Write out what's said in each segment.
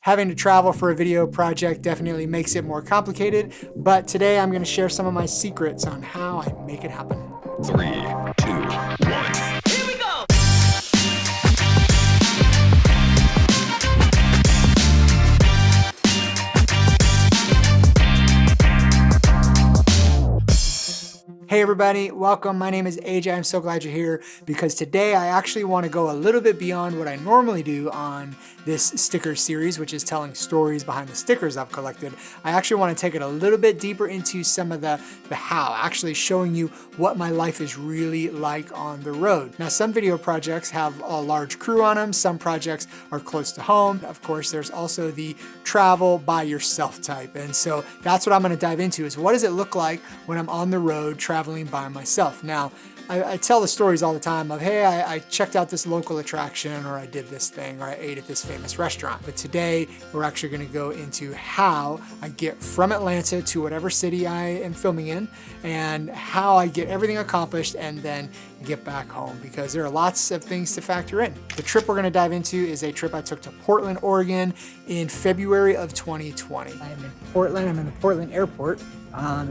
Having to travel for a video project definitely makes it more complicated, but today I'm going to share some of my secrets on how I make it happen. 3, 2, 1. Here we go! Hey everybody, welcome. My name is AJ. I'm so glad you're here because today I actually want to go a little bit beyond what I normally do on this sticker series, which is telling stories behind the stickers I've collected. I actually want to take it a little bit deeper into some of the how, actually showing you what my life is really like on the road. Now, some video projects have a large crew on them. Some projects are close to home. Of course, there's also the travel by yourself type. And so that's what I'm going to dive into is what does it look like when I'm on the road traveling by myself? Now, I tell the stories all the time of, hey, I checked out this local attraction, or I did this thing, or I ate at this famous restaurant. But today, we're actually going to go into how I get from Atlanta to whatever city I am filming in, and how I get everything accomplished and then get back home, because there are lots of things to factor in. The trip we're going to dive into is a trip I took to Portland, Oregon in February of 2020. I'm in Portland. I'm in the Portland airport.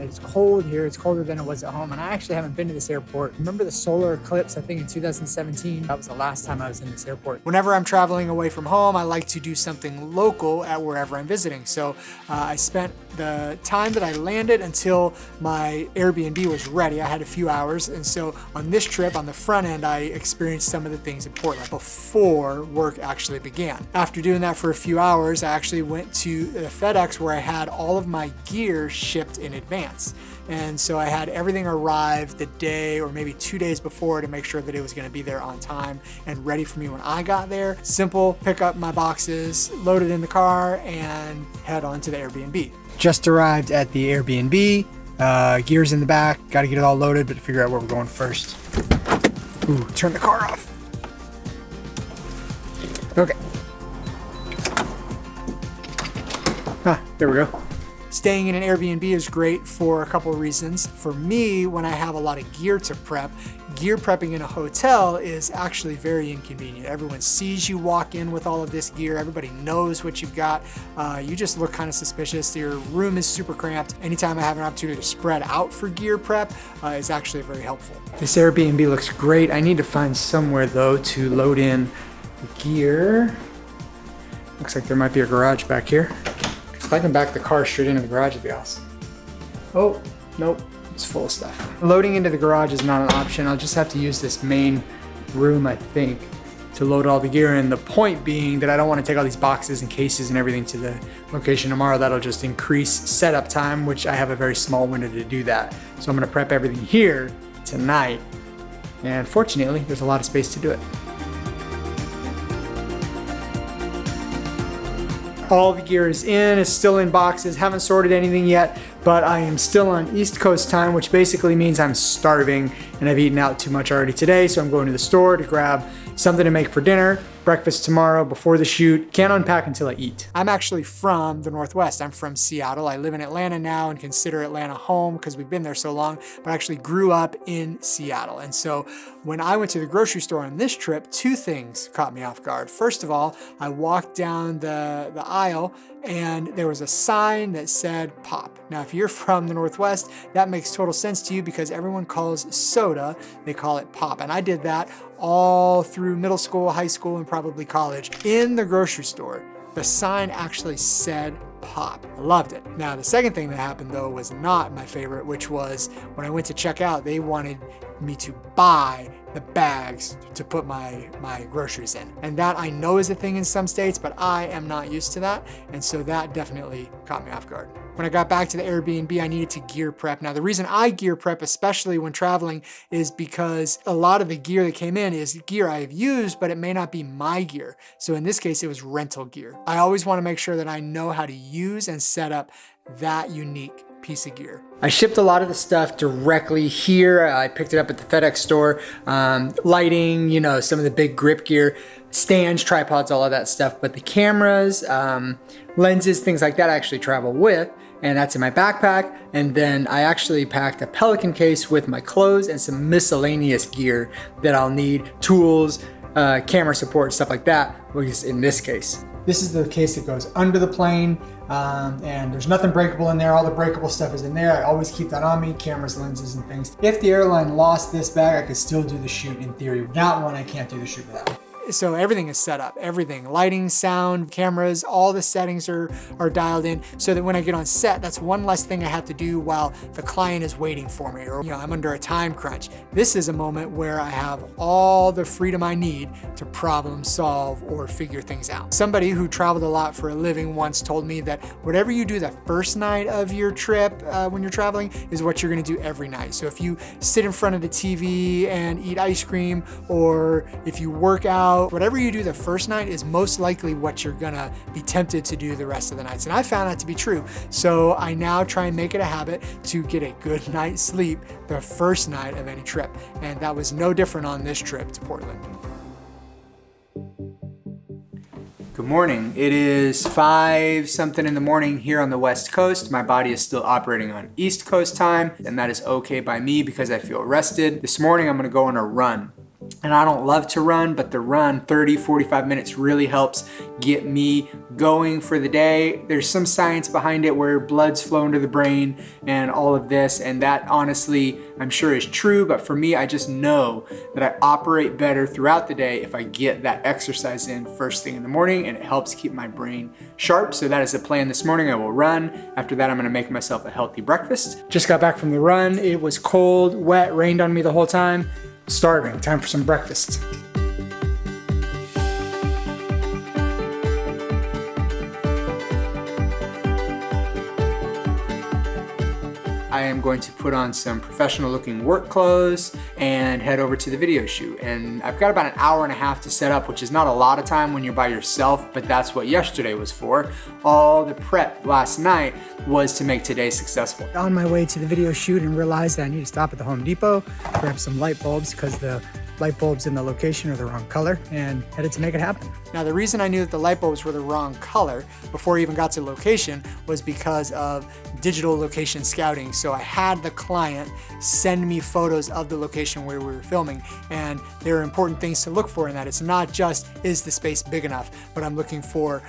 It's cold here. It's colder than it was at home. And I actually haven't been to this airport. Remember the solar eclipse, I think in 2017? That was the last time I was in this airport. Whenever I'm traveling away from home, I like to do something local at wherever I'm visiting. So I spent the time that I landed until my Airbnb was ready. I had a few hours. And so on this trip, on the front end, I experienced some of the things in Portland before work actually began. After doing that for a few hours, I actually went to the FedEx where I had all of my gear shipped in advance. And so I had everything arrive the day or maybe 2 days before to make sure that it was going to be there on time and ready for me when I got there. Simple, pick up my boxes, load it in the car, and head on to the Airbnb. Just arrived at the Airbnb. Gear's in the back. Got to get it all loaded, but to figure out where we're going first. Ooh, turn the car off. Okay. There we go. Staying in an Airbnb is great for a couple of reasons. For me, when I have a lot of gear to prep, gear prepping in a hotel is actually very inconvenient. Everyone sees you walk in with all of this gear. Everybody knows what you've got. You just look kind of suspicious. Your room is super cramped. Anytime I have an opportunity to spread out for gear prep is actually very helpful. This Airbnb looks great. I need to find somewhere though to load in gear. Looks like there might be a garage back here. If I can back the car straight into the garage, it'd be awesome. Oh, nope, it's full of stuff. Loading into the garage is not an option. I'll just have to use this main room, I think, to load all the gear in. The point being that I don't want to take all these boxes and cases and everything to the location tomorrow. That'll just increase setup time, which I have a very small window to do that. So I'm gonna prep everything here tonight. And fortunately, there's a lot of space to do it. All the gear is in, it's still in boxes, haven't sorted anything yet, but I am still on East Coast time, which basically means I'm starving and I've eaten out too much already today, so I'm going to the store to grab something to make for dinner, breakfast tomorrow before the shoot. Can't unpack until I eat. I'm actually from the Northwest. I'm from Seattle. I live in Atlanta now and consider Atlanta home because we've been there so long, but I actually grew up in Seattle. And so when I went to the grocery store on this trip, two things caught me off guard. First of all, I walked down the aisle and there was a sign that said pop. Now, if you're from the Northwest, that makes total sense to you because everyone calls soda, they call it pop. And I did that all through middle school, high school, and probably college. In the grocery store, the sign actually said pop. I loved it. Now, the second thing that happened though was not my favorite, which was when I went to check out, they wanted me to buy the bags to put my groceries in. And that I know is a thing in some states, but I am not used to that. And so that definitely caught me off guard. When I got back to the Airbnb, I needed to gear prep. Now, the reason I gear prep, especially when traveling, is because a lot of the gear that came in is gear I have used, but it may not be my gear. So in this case, it was rental gear. I always want to make sure that I know how to use and set up that unique piece of gear. I shipped a lot of the stuff directly here. I picked it up at the FedEx store. Lighting, you know, some of the big grip gear, stands, tripods, all of that stuff. But the cameras, lenses, things like that I actually travel with. And that's in my backpack. And then I actually packed a Pelican case with my clothes and some miscellaneous gear that I'll need, tools, camera support, stuff like that, in this case. This is the case that goes under the plane, and there's nothing breakable in there. All the breakable stuff is in there. I always keep that on me, cameras, lenses, and things. If the airline lost this bag, I could still do the shoot in theory. That one, I can't do the shoot without. So everything is set up, everything, lighting, sound, cameras, all the settings are dialed in so that when I get on set, that's one less thing I have to do while the client is waiting for me, or I'm under a time crunch. This is a moment where I have all the freedom I need to problem solve or figure things out. Somebody who traveled a lot for a living once told me that whatever you do the first night of your trip when you're traveling is what you're gonna do every night. So if you sit in front of the TV and eat ice cream, or if you work out, whatever you do the first night is most likely what you're gonna be tempted to do the rest of the nights. And I found that to be true. So I now try and make it a habit to get a good night's sleep the first night of any trip. And that was no different on this trip to Portland. Good morning. It is 5 something in the morning here on the West Coast. My body is still operating on East Coast time, and that is okay by me because I feel rested. This morning I'm gonna go on a run. And I don't love to run, but the run 30, 45 minutes really helps get me going for the day. There's some science behind it where blood's flowing to the brain and all of this, and that honestly, I'm sure is true, but for me, I just know that I operate better throughout the day if I get that exercise in first thing in the morning, and it helps keep my brain sharp. So that is the plan this morning. I will run. After that, I'm gonna make myself a healthy breakfast. Just got back from the run. It was cold, wet, rained on me the whole time. Starving, time for some breakfast. I am going to put on some professional looking work clothes and head over to the video shoot. And I've got about an hour and a half to set up, which is not a lot of time when you're by yourself, but that's what yesterday was for. All the prep last night was to make today successful. On my way to the video shoot and realized that I need to stop at the Home Depot, grab some light bulbs because the light bulbs in the location are the wrong color, and headed to make it happen. Now, the reason I knew that the light bulbs were the wrong color before I even got to location was because of digital location scouting. So I had the client send me photos of the location where we were filming, and there are important things to look for in that. It's not just, is the space big enough, but I'm looking for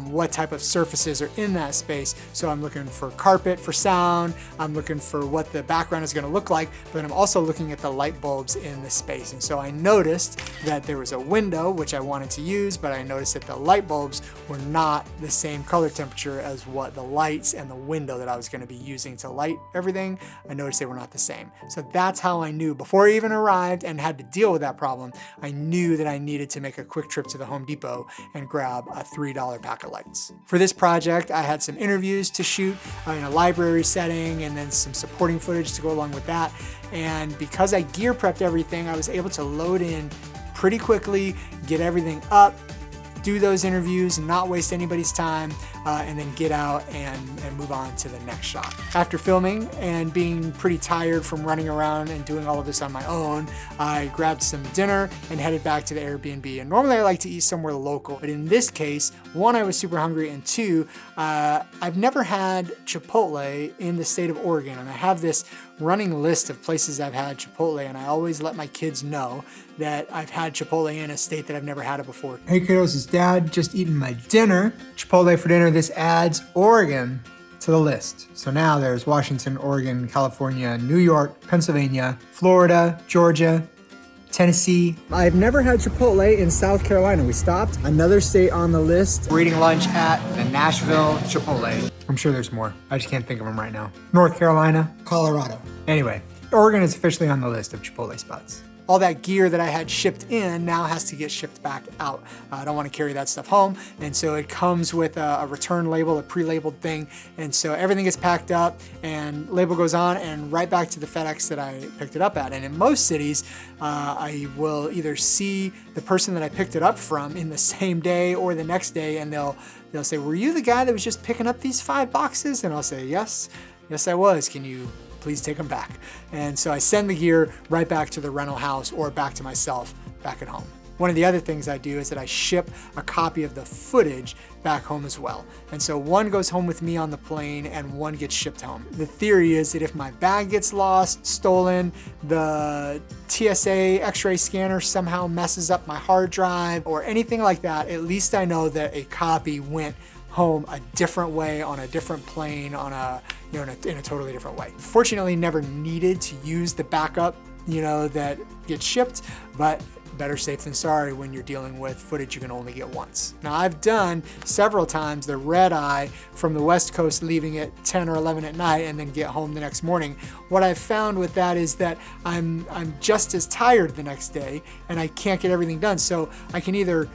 what type of surfaces are in that space. So I'm looking for carpet for sound, I'm looking for what the background is gonna look like, but I'm also looking at the light bulbs in the space. And so I noticed that there was a window, which I wanted to use, but I noticed that the light bulbs were not the same color temperature as what the lights and the window that I was gonna be using to light everything. I noticed they were not the same. So that's how I knew, before I even arrived and had to deal with that problem, I knew that I needed to make a quick trip to the Home Depot and grab a $3 pack of lights. For this project, I had some interviews to shoot in a library setting and then some supporting footage to go along with that. And because I gear prepped everything, I was able to load in pretty quickly, get everything up, do those interviews and not waste anybody's time, and then get out and move on to the next shot. After filming and being pretty tired from running around and doing all of this on my own, I grabbed some dinner and headed back to the Airbnb. And normally I like to eat somewhere local, but in this case, one, I was super hungry, and two, I've never had Chipotle in the state of Oregon, and I have this running list of places I've had Chipotle, and I always let my kids know that I've had Chipotle in a state that I've never had it before. Hey kiddos, it's Dad, just eating my dinner. Chipotle for dinner. This adds Oregon to the list. So now there's Washington, Oregon, California, New York, Pennsylvania, Florida, Georgia, Tennessee. I've never had Chipotle in South Carolina. We stopped another state on the list. We're eating lunch at the Nashville Chipotle. I'm sure there's more. I just can't think of them right now. North Carolina, Colorado. Anyway, Oregon is officially on the list of Chipotle spots. All that gear that I had shipped in now has to get shipped back out. I don't want to carry that stuff home, and so it comes with a return label, a pre-labeled thing, and so everything gets packed up and label goes on and right back to the FedEx that I picked it up at. And in most cities, I will either see the person that I picked it up from in the same day or the next day, and they'll say, "Were you the guy that was just picking up these 5 boxes?" And I'll say, yes I was. Can you please take them back? And so I send the gear right back to the rental house or back to myself back at home. One of the other things I do is that I ship a copy of the footage back home as well. And so one goes home with me on the plane and one gets shipped home. The theory is that if my bag gets lost, stolen, the TSA x-ray scanner somehow messes up my hard drive or anything like that, at least I know that a copy went home a different way on a different plane on a, in a totally different way. Fortunately, never needed to use the backup, that gets shipped, but better safe than sorry when you're dealing with footage you can only get once. Now, I've done several times the red eye from the West Coast, leaving at 10 or 11 at night and then get home the next morning. What I've found with that is that I'm just as tired the next day and I can't get everything done. So I can either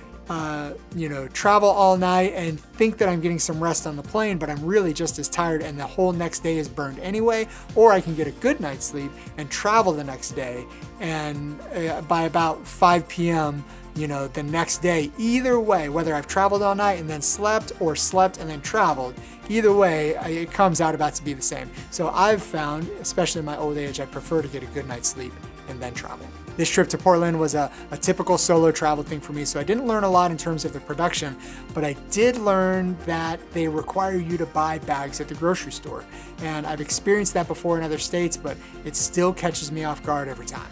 travel all night and think that I'm getting some rest on the plane, but I'm really just as tired and the whole next day is burned anyway, or I can get a good night's sleep and travel the next day, and by about 5 p.m., the next day, either way, whether I've traveled all night and then slept or slept and then traveled, either way, it comes out about to be the same. So I've found, especially in my old age, I prefer to get a good night's sleep and then travel. This trip to Portland was a typical solo travel thing for me, so I didn't learn a lot in terms of the production, but I did learn that they require you to buy bags at the grocery store. And I've experienced that before in other states, but it still catches me off guard every time.